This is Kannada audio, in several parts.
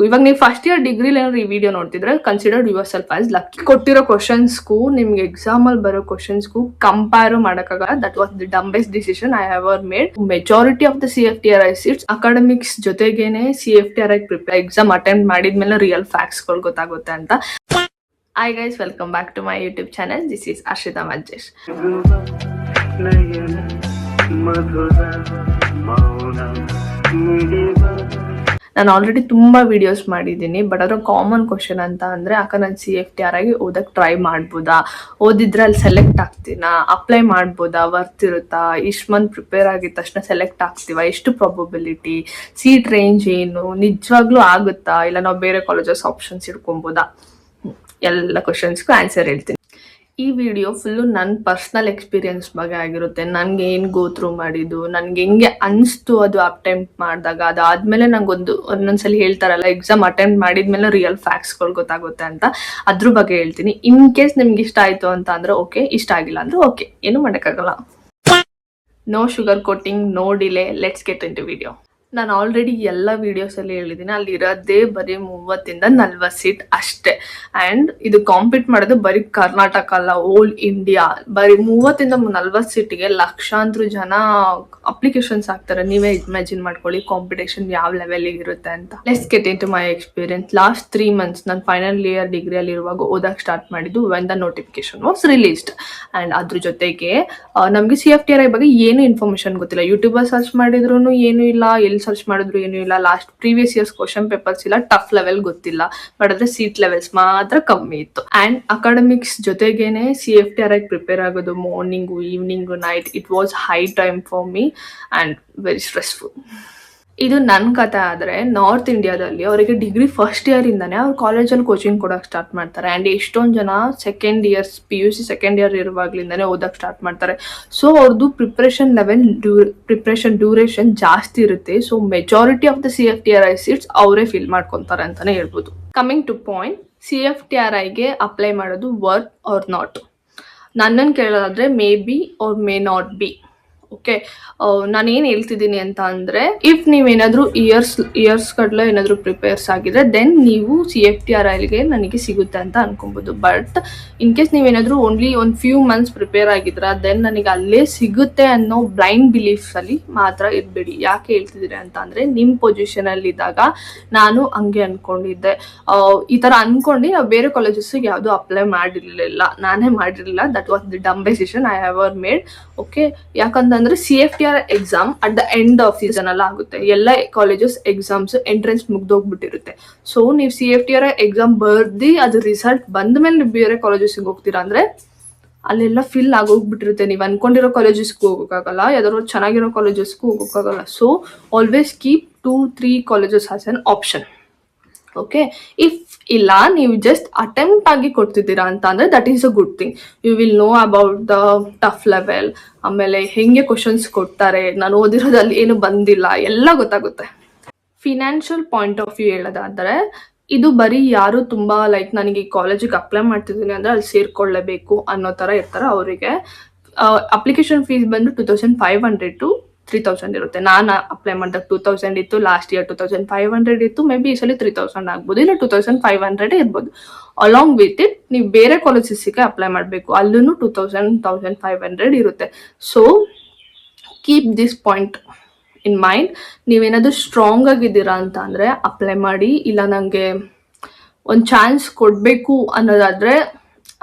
ಇವಾಗ ನೀವು ಫಸ್ಟ್ ಇಯರ್ ಡಿಗ್ರಿಲಿ ಏನಾದ್ರು ಈ ವಿಡಿಯೋ ನೋಡ್ತಿದ್ರೆ considered yourself as lucky. ಕೊಟ್ಟಿರೋ ಕ್ವಶನ್ಸ್ಗೂ ನಿಮ್ಗೆ ಎಕ್ಸಾಮ್ ಅಲ್ಲಿ ಬರೋ ಕ್ವಶನ್ಸ್ಗೂ ಕಂಪೇರ್ ಮಾಡಕ್ಕಾಗಲ್ಲ. That was the dumbest decision I ever made. Majority of the CFTRI seats academics ಜೊತೆಗೇನೆ CFTRI ಪ್ರಿಪೇರ್ ಎಕ್ಸಾಮ್ ಅಟೆಂಪ್ಟ್ ಮಾಡಿದ್ಮೇಲೆ ರಿಯಲ್ ಫ್ಯಾಕ್ಟ್ಸ್ ಗಳು ಗೊತ್ತಾಗುತ್ತೆ ಅಂತ. Hi guys, welcome back to my YouTube channel. This is Ashita Majjesh. ನಾನು ಆಲ್ರೆಡಿ ತುಂಬಾ ವಿಡಿಯೋಸ್ ಮಾಡಿದ್ದೀನಿ, ಬಟ್ ಅದರ ಕಾಮನ್ ಕ್ವಶನ್ ಅಂತ ಅಂದ್ರೆ ಅಕ್ಕ ನಾನು CFTRI ಓದಕ್ ಟ್ರೈ ಮಾಡ್ಬೋದಾ, ಓದಿದ್ರೆ ಅಲ್ಲಿ ಸೆಲೆಕ್ಟ್ ಆಗ್ತೀನಾ, ಅಪ್ಲೈ ಮಾಡ್ಬೋದಾ, ವರ್ತ್ ಇರುತ್ತಾ, ಇಷ್ಟು ಮಂತ್ ಪ್ರಿಪೇರ್ ಆಗಿದ ತಕ್ಷಣ ಸೆಲೆಕ್ಟ್ ಆಗ್ತೀವ, ಎಷ್ಟು ಪ್ರಾಬಬಿಲಿಟಿ, ಸೀಟ್ ರೇಂಜ್ ಏನು, ನಿಜವಾಗ್ಲೂ ಆಗುತ್ತಾ, ಇಲ್ಲ ನಾವು ಬೇರೆ ಕಾಲೇಜಸ್ ಆಪ್ಷನ್ಸ್ ಇಟ್ಕೊಬೋದಾ, ಎಲ್ಲ ಕ್ವಶನ್ಸ್ಗೂ ಆನ್ಸರ್ ಹೇಳ್ತೀನಿ. ಈ ವಿಡಿಯೋ ಫುಲ್ಲು ನನ್ನ ಪರ್ಸ್ನಲ್ ಎಕ್ಸ್ಪೀರಿಯನ್ಸ್ ಬಗ್ಗೆ ಆಗಿರುತ್ತೆ. ನನಗೆ ಏನು ಗೋ ಥ್ರೂ ಮಾಡಿದ್ದು, ನನಗೆ ಹೆಂಗೆ ಅನಿಸ್ತು ಅದು ಅಟೆಂಪ್ಟ್ ಮಾಡಿದಾಗ, ಅದಾದಮೇಲೆ ನಂಗೊಂದು ಒಂದೊಂದ್ಸಲಿ ಹೇಳ್ತಾರಲ್ಲ ಎಕ್ಸಾಮ್ ಅಟೆಂಪ್ಟ್ ಮಾಡಿದ್ಮೇಲೆ ರಿಯಲ್ ಫ್ಯಾಕ್ಟ್ಸ್ಗಳು ಗೊತ್ತಾಗುತ್ತೆ ಅಂತ, ಅದ್ರ ಬಗ್ಗೆ ಹೇಳ್ತೀನಿ. ಇನ್ ಕೇಸ್ ನಿಮ್ಗೆ ಇಷ್ಟ ಆಯಿತು ಅಂತ ಅಂದರೆ ಓಕೆ, ಇಷ್ಟ ಆಗಿಲ್ಲ ಅಂದರೆ ಓಕೆ, ಏನು ಮಾಡೋಕ್ಕಾಗಲ್ಲ. No sugar coating, no delay, let's get in to video. ನಾನು ಆಲ್ರೆಡಿ ಎಲ್ಲ ವಿಡಿಯೋಸಲ್ಲಿ ಹೇಳಿದ್ದೀನಿ, ಅಲ್ಲಿ ಇರೋದೇ ಬರೀ 30-40 ಸೀಟ್ ಅಷ್ಟೇ. ಆ್ಯಂಡ್ ಇದು ಕಾಂಪೀಟ್ ಮಾಡೋದು ಬರೀ ಕರ್ನಾಟಕ ಅಲ್ಲ, ಓಲ್ ಇಂಡಿಯಾ. ಬರೀ 30-40 ಸೀಟಿಗೆ ಲಕ್ಷಾಂತರ ಜನ ಅಪ್ಲಿಕೇಶನ್ಸ್ ಹಾಕ್ತಾರೆ. ನೀವೇ ಇಮ್ಯಾಜಿನ್ ಮಾಡ್ಕೊಳ್ಳಿ ಕಾಂಪಿಟೇಷನ್ ಯಾವ ಲೆವೆಲಿಗೆ ಇರುತ್ತೆ ಅಂತ. Let's get in to my experience. Last 3 months ನಾನು ಫೈನಲ್ ಇಯರ್ ಡಿಗ್ರಿಯಲ್ಲಿ ಇರುವಾಗ ಓದಕ್ಕೆ ಸ್ಟಾರ್ಟ್ ಮಾಡಿದ್ದು when the notification was released. And ಅದ್ರ ಜೊತೆಗೆ ನಮಗೆ CFTRI ಬಗ್ಗೆ ಏನು ಇನ್ಫಾರ್ಮೇಶನ್ ಗೊತ್ತಿಲ್ಲ. ಯೂಟ್ಯೂಬಲ್ಲಿ ಸರ್ಚ್ ಮಾಡಿದ್ರು ಏನೂ ಇಲ್ಲ, ಎಲ್ಲಿ ಸರ್ಚ್ ಮಾಡಿದ್ರು ಏನೂ ಇಲ್ಲ. Last previous years question papers ಇಲ್ಲ, ಟಫ್ ಲೆವೆಲ್ ಗೊತ್ತಿಲ್ಲ, ಬಟ್ ಅದ್ರ ಸೀಟ್ ಲೆವೆಲ್ಸ್ ಮಾತ್ರ ಕಮ್ಮಿ ಇತ್ತು. ಆ್ಯಂಡ್ ಅಕಾಡೆಮಿಕ್ಸ್ ಜೊತೆಗೇನೆ CFTRI ಪ್ರಿಪೇರ್ ಆಗೋದು morning, evening, night. It was high time for me and very stressful. ಇದು ನನ್ನ ಕತೆ. ಆದರೆ ನಾರ್ತ್ ಇಂಡಿಯಾದಲ್ಲಿ ಅವರಿಗೆ ಡಿಗ್ರಿ ಫಸ್ಟ್ ಇಯರಿಂದನೇ ಅವ್ರು ಕಾಲೇಜಲ್ಲಿ ಕೋಚಿಂಗ್ ಕೊಡೋಕೆ ಸ್ಟಾರ್ಟ್ ಮಾಡ್ತಾರೆ. ಆ್ಯಂಡ್ ಎಷ್ಟೊಂದು ಜನ second years PUC second year ಇರುವಾಗಲಿಂದನೇ ಓದಕ್ಕೆ ಸ್ಟಾರ್ಟ್ ಮಾಡ್ತಾರೆ. ಸೊ ಅವ್ರದ್ದು ಪ್ರಿಪ್ರೇಷನ್ ಡ್ಯೂರೇಷನ್ ಜಾಸ್ತಿ ಇರುತ್ತೆ. So majority of the CFTRI seats ಅವರೇ ಫಿಲ್ ಮಾಡ್ಕೊತಾರೆ ಅಂತಲೇ ಹೇಳ್ಬೋದು. ಕಮಿಂಗ್ ಟು ಪಾಯಿಂಟ್, CFTRIಗೆ ಅಪ್ಲೈ ಮಾಡೋದು ವರ್ತ್ ಆರ್ ನಾಟ್. ನನ್ನನ್ನು ಕೇಳೋದಾದರೆ may be or may not be. Okay, ನಾನೇನು ಹೇಳ್ತಿದ್ದೀನಿ ಅಂತ ಅಂದರೆ, ಇಫ್ ನೀವೇನಾದರೂ ಇಯರ್ಸ್ ಗಟ್ಟಲೆ ಏನಾದರೂ ಪ್ರಿಪೇರ್ಸ್ ಆಗಿದ್ರೆ ದೆನ್ ನೀವು CFTRIಗೆ ನನಗೆ ಸಿಗುತ್ತೆ ಅಂತ ಅನ್ಕೊಬೋದು. ಬಟ್ ಇನ್ ಕೇಸ್ ನೀವೇನಾದರೂ ಓನ್ಲಿ ಒಂದು ಫ್ಯೂ ಮಂತ್ಸ್ ಪ್ರಿಪೇರ್ ಆಗಿದ್ರೆ ದೆನ್ ನನಗೆ ಅಲ್ಲೇ ಸಿಗುತ್ತೆ ಅನ್ನೋ ಬ್ಲೈಂಡ್ ಬಿಲೀಫ್ಸಲ್ಲಿ ಮಾತ್ರ ಇರಬೇಡಿ. ಯಾಕೆ ಹೇಳ್ತಿದ್ದೀರಿ ಅಂತ ಅಂದರೆ, ನಿಮ್ಮ ಪೊಸಿಷನಲ್ಲಿದ್ದಾಗ ನಾನು ಹಂಗೆ ಅಂದ್ಕೊಂಡಿದ್ದೆ. ಈ ಥರ ಅಂದ್ಕೊಂಡು ನಾವು ಬೇರೆ ಕಾಲೇಜಸ್ಸಿಗೆ ಯಾವುದೂ ಅಪ್ಲೈ ಮಾಡಿರಲಿಲ್ಲ, ನಾನೇ ಮಾಡಿರಲಿಲ್ಲ. That was the dumb decision I ever made. Okay, ಯಾಕಂತಂದ್ರೆ CFTRI exam at the end of season ಅಲ್ಲ ಆಗುತ್ತೆ. ಎಲ್ಲ ಕಾಲೇಜಸ್ ಎಕ್ಸಾಮ್ಸ್ ಎಂಟ್ರೆನ್ಸ್ ಮುಗ್ದೋಗ್ಬಿಟ್ಟಿರುತ್ತೆ. ಸೊ ನೀವು CFTRI ಎಕ್ಸಾಮ್ ಬರ್ದಿ ಅದು ರಿಸಲ್ಟ್ ಬಂದ ಮೇಲೆ ನೀವು ಬೇರೆ ಕಾಲೇಜಸ್ಗೆ ಹೋಗ್ತೀರಾ ಅಂದರೆ ಅಲ್ಲೆಲ್ಲ ಫಿಲ್ ಆಗೋಗ್ಬಿಟ್ಟಿರುತ್ತೆ. ನೀವು ಅನ್ಕೊಂಡಿರೋ ಕಾಲೇಜಸ್ಗೂ ಹೋಗೋಕ್ಕಾಗಲ್ಲ, ಯಾವ್ದಾದ್ರು ಚೆನ್ನಾಗಿರೋ ಕಾಲೇಜಸ್ಗೂ ಹೋಗೋಕ್ಕಾಗಲ್ಲ. So always keep 2-3 colleges as an option. Okay, if ಇಲ್ಲ ನೀವು ಜಸ್ಟ್ ಅಟೆಂಪ್ಟ್ ಆಗಿ ಕೊಡ್ತಿದ್ದೀರಾ ಅಂತ ಅಂದರೆ that is a good thing. You will know about the tough level, ಆಮೇಲೆ ಹೆಂಗೆ ಕ್ವಶನ್ಸ್ ಕೊಡ್ತಾರೆ, ನಾನು ಓದಿರೋದಲ್ಲಿ ಏನು ಬಂದಿಲ್ಲ, ಎಲ್ಲ ಗೊತ್ತಾಗುತ್ತೆ. ಫಿನಾನ್ಷಿಯಲ್ ಪಾಯಿಂಟ್ ಆಫ್ ವ್ಯೂ ಹೇಳೋದಾದರೆ ಇದು ಬರೀ ಯಾರು ತುಂಬ ಲೈಕ್ ನನಗೆ ಈ ಕಾಲೇಜಿಗೆ ಅಪ್ಲೈ ಮಾಡ್ತಿದ್ದೀನಿ ಅಂದರೆ ಅಲ್ಲಿ ಸೇರ್ಕೊಳ್ಳೇಬೇಕು ಅನ್ನೋ ಥರ ಇರ್ತಾರೆ. ಅವರಿಗೆ ಅಪ್ಲಿಕೇಶನ್ ಫೀಸ್ ಬಂದು 2500 to 3000 ಇರುತ್ತೆ. ನಾನು ಅಪ್ಲೈ ಮಾಡಿದಾಗ 2000 ಇತ್ತು, ಲಾಸ್ಟ್ ಇಯರ್ 2500 ಇತ್ತು. ಮೇ ಬಿ ಈ ಸಲ 3000 ಆಗ್ಬೋದು, ಇಲ್ಲ 2500 ಇರ್ಬೋದು. ಅಲಾಂಗ್ ವಿತ್ ಇಟ್ ನೀವು ಬೇರೆ ಕಾಲೇಜಸ್ಸಿಗೆ ಅಪ್ಲೈ ಮಾಡಬೇಕು, ಅಲ್ಲೂ 2500 ಇರುತ್ತೆ. So keep this point in mind. ನೀವೇನಾದರೂ ಸ್ಟ್ರಾಂಗ್ ಆಗಿದ್ದೀರಾ ಅಂತ ಅಂದರೆ ಅಪ್ಲೈ ಮಾಡಿ. ಇಲ್ಲ ನನಗೆ ಒಂದು ಚಾನ್ಸ್ ಕೊಡಬೇಕು ಅನ್ನೋದಾದರೆ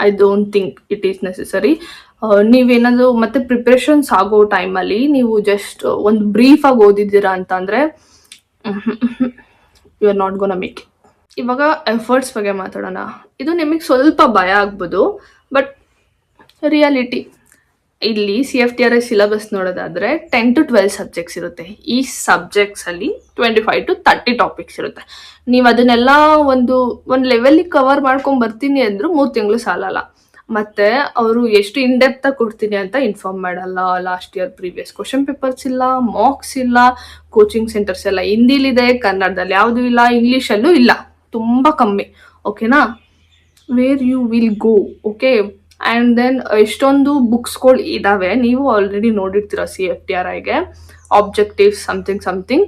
I don't think it is necessary. ನೀವೇನಾದರೂ ಮತ್ತೆ ಪ್ರಿಪ್ರೇಷನ್ಸ್ ಆಗೋ ಟೈಮಲ್ಲಿ ನೀವು ಜಸ್ಟ್ ಒಂದು ಬ್ರೀಫಾಗಿ ಓದಿದ್ದೀರಾ ಅಂತ ಅಂದರೆ you are not gonna make it. ಇವಾಗ ಎಫರ್ಟ್ಸ್ ಬಗ್ಗೆ ಮಾತಾಡೋಣ. ಇದು ನಿಮಗೆ ಸ್ವಲ್ಪ ಭಯ ಆಗ್ಬೋದು, ಬಟ್ ರಿಯಾಲಿಟಿ ಇಲ್ಲಿ CFTRI ಸಿಲೆಬಸ್ ನೋಡೋದಾದರೆ 10 to 12 ಸಬ್ಜೆಕ್ಟ್ಸ್ ಇರುತ್ತೆ. ಈ ಸಬ್ಜೆಕ್ಟ್ಸಲ್ಲಿ 25 to 30 ಟಾಪಿಕ್ಸ್ ಇರುತ್ತೆ. ನೀವು ಅದನ್ನೆಲ್ಲ ಒಂದು ಲೆವೆಲಿಗೆ ಕವರ್ ಮಾಡ್ಕೊಂಡು ಬರ್ತೀನಿ ಅಂದರೂ 3 ತಿಂಗಳು ಸಾಲಲ್ಲ. ಮತ್ತು ಅವರು ಎಷ್ಟು ಇನ್ಡೆಪ್ತಾಗಿ ಕೊಡ್ತೀನಿ ಅಂತ ಇನ್ಫಾರ್ಮ್ ಮಾಡಲ್ಲ. Last year previous question papers ಇಲ್ಲ, ಮಾರ್ಕ್ಸ್ ಇಲ್ಲ, ಕೋಚಿಂಗ್ ಸೆಂಟರ್ಸ್ ಎಲ್ಲ ಹಿಂದಿಲಿದೆ, ಕನ್ನಡದಲ್ಲಿ ಯಾವುದೂ ಇಲ್ಲ, ಇಂಗ್ಲೀಷಲ್ಲೂ ಇಲ್ಲ, ತುಂಬ ಕಮ್ಮಿ. ಓಕೆನಾ, where you will go. Okay, and then ಎಷ್ಟೊಂದು ಬುಕ್ಸ್ಗಳು ಇದ್ದಾವೆ, ನೀವು ಆಲ್ರೆಡಿ ನೋಡಿರ್ತೀರ CFTRIಗೆ ಆಬ್ಜೆಕ್ಟಿವ್ಸ್ ಸಮಥಿಂಗ್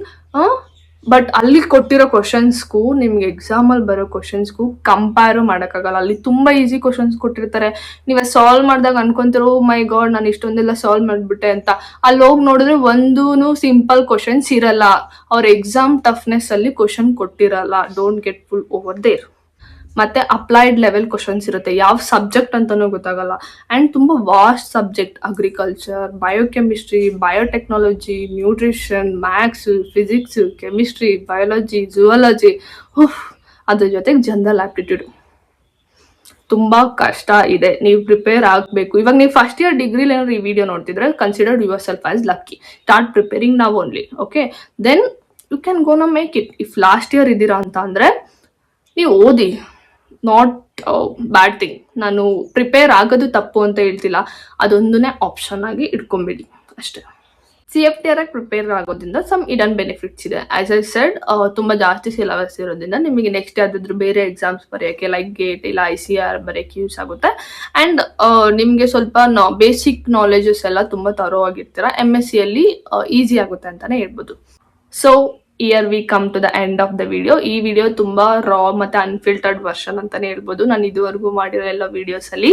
ಬಟ್ ಅಲ್ಲಿ ಕೊಟ್ಟಿರೋ ಕ್ವಶನ್ಸ್ಗೂ ನಿಮ್ಗೆ ಎಕ್ಸಾಮಲ್ಲಿ ಬರೋ ಕ್ವಶನ್ಸ್ಗೂ ಕಂಪೇರು ಮಾಡೋಕ್ಕಾಗಲ್ಲ. ಅಲ್ಲಿ ತುಂಬ ಈಸಿ ಕ್ವಶನ್ಸ್ ಕೊಟ್ಟಿರ್ತಾರೆ, ನೀವು ಸಾಲ್ವ್ ಮಾಡಿದಾಗ ಅನ್ಕೊಂತಿರೋ ಮೈ ಗಾಡ್ ನಾನು ಇಷ್ಟೊಂದೆಲ್ಲ ಸಾಲ್ವ್ ಮಾಡಿಬಿಟ್ಟೆ ಅಂತ. ಅಲ್ಲಿ ಹೋಗಿ ನೋಡಿದ್ರೆ ಒಂದೂ ಸಿಂಪಲ್ ಕ್ವಶನ್ಸ್ ಇರಲ್ಲ. ಅವ್ರ ಎಕ್ಸಾಮ್ ಟಫ್ನೆಸ್ ಅಲ್ಲಿ ಕ್ವಶನ್ ಕೊಟ್ಟಿರಲ್ಲ. Don't get full over there. ಮತ್ತೆ ಅಪ್ಲೈಡ್ ಲೆವೆಲ್ ಕ್ವಶನ್ಸ್ ಇರುತ್ತೆ, ಯಾವ ಸಬ್ಜೆಕ್ಟ್ ಅಂತಾನೂ ಗೊತ್ತಾಗಲ್ಲ. ಆ್ಯಂಡ್ ತುಂಬ vast subject, agriculture, biochemistry, biotechnology, nutrition, maths, physics, chemistry, biology, zoology, ಅದ್ರ ಜೊತೆಗೆ ಜನರಲ್ ಆಪ್ಟಿಟ್ಯೂಡ್. ತುಂಬ ಕಷ್ಟ ಇದೆ, ನೀವು ಪ್ರಿಪೇರ್ ಆಗಬೇಕು. ಇವಾಗ ನೀವು ಫಸ್ಟ್ ಇಯರ್ ಡಿಗ್ರಿಲಿ ಏನಾದ್ರು ಈ ವಿಡಿಯೋ ನೋಡ್ತಿದ್ರೆ consider yourself as lucky. Start preparing now only. Okay, then you can gonna make it. If last year ಇದ್ದೀರಾ ಅಂತ ಅಂದರೆ ನೀವು ಓದಿ, ನಾಟ್ ಬ್ಯಾಡ್ ಥಿಂಗ್. ನಾನು ಪ್ರಿಪೇರ್ ಆಗೋದು ತಪ್ಪು ಅಂತ ಹೇಳ್ತಿಲ್ಲ, ಅದೊಂದನ್ನೇ ಆಪ್ಷನ್ ಆಗಿ ಇಟ್ಕೊಂಬಿಡಿ ಅಷ್ಟೇ. CFTR ಪ್ರಿಪೇರ್ ಆಗೋದ್ರಿಂದ ಸಮ್ ಇಡನ್ ಬೆನಿಫಿಟ್ಸ್ ಇದೆ. ಆಸ್ ಐ ಸೆಡ್, ತುಂಬ ಜಾಸ್ತಿ ಸಿಲೆಬಸ್ ಇರೋದ್ರಿಂದ ನಿಮಗೆ ನೆಕ್ಸ್ಟ್ ಯಾವ್ದಾದ್ರು ಬೇರೆ ಎಕ್ಸಾಮ್ಸ್ ಬರೆಯೋಕ್ಕೆ ಲೈಕ್ ಗೇಟ್ ಇಲ್ಲ ICR ಬರೆಯೋಕ್ಕೆ ಯೂಸ್ ಆಗುತ್ತೆ. ಆ್ಯಂಡ್ ನಿಮಗೆ ಸ್ವಲ್ಪ ಬೇಸಿಕ್ ನಾಲೆಜಸ್ ಎಲ್ಲ ತುಂಬ ತರೋ ಆಗಿರ್ತೀರ. MSc ಈಸಿ ಆಗುತ್ತೆ ಅಂತಲೇ ಹೇಳ್ಬೋದು. So here we come to the end of the video. ಈ ವಿಡಿಯೋ ತುಂಬಾ ರಾ ಮತ್ತೆ ಅನ್ಫಿಲ್ಟರ್ಡ್ ವರ್ಷನ್ ಅಂತಾನೆ ಹೇಳ್ಬೋದು ನಾನು ಇದುವರೆಗೂ ಮಾಡಿರೋ ಎಲ್ಲ ವಿಡಿಯೋಸ್ ಅಲ್ಲಿ.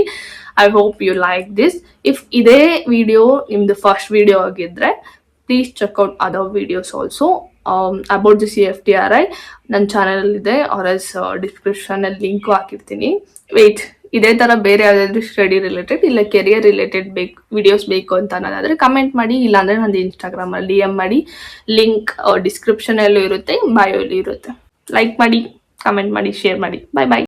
I hope you like this. If ಇದೇ ವಿಡಿಯೋ ನಿಮ್ದು ಫಸ್ಟ್ ವಿಡಿಯೋ ಆಗಿದ್ರೆ please check out other videos also about the CFTRI. ನನ್ನ ಚಾನಲ್ ಇದೆ, ಆರ್ ಎಸ್ ಡಿಸ್ಕ್ರಿಪ್ಷನ್ ಅಲ್ಲಿ ಲಿಂಕು ಹಾಕಿರ್ತೀನಿ. ವೇಟ್, ಇದೇ ತರ ಬೇರೆ ಯಾವ್ದಾದ್ರು ಸ್ಟಡಿ ರಿಲೇಟೆಡ್ ಇಲ್ಲ ಕೆರಿಯರ್ ರಿಲೇಟೆಡ್ ವಿಡಿಯೋಸ್ ಬೇಕು ಅಂತ ಅನ್ನೋದಾದ್ರೆ ಕಮೆಂಟ್ ಮಾಡಿ, ಇಲ್ಲಾಂದ್ರೆ ನಂದು ಇನ್ಸ್ಟಾಗ್ರಾಮ್ ಅಲ್ಲಿ DM ಮಾಡಿ. ಲಿಂಕ್ ಡಿಸ್ಕ್ರಿಪ್ಷನ್ ಅಲ್ಲೂ ಇರುತ್ತೆ, ಬಯೋಲಿ ಇರುತ್ತೆ. ಲೈಕ್ ಮಾಡಿ, ಕಮೆಂಟ್ ಮಾಡಿ, ಶೇರ್ ಮಾಡಿ. ಬಾಯ್ ಬಾಯ್.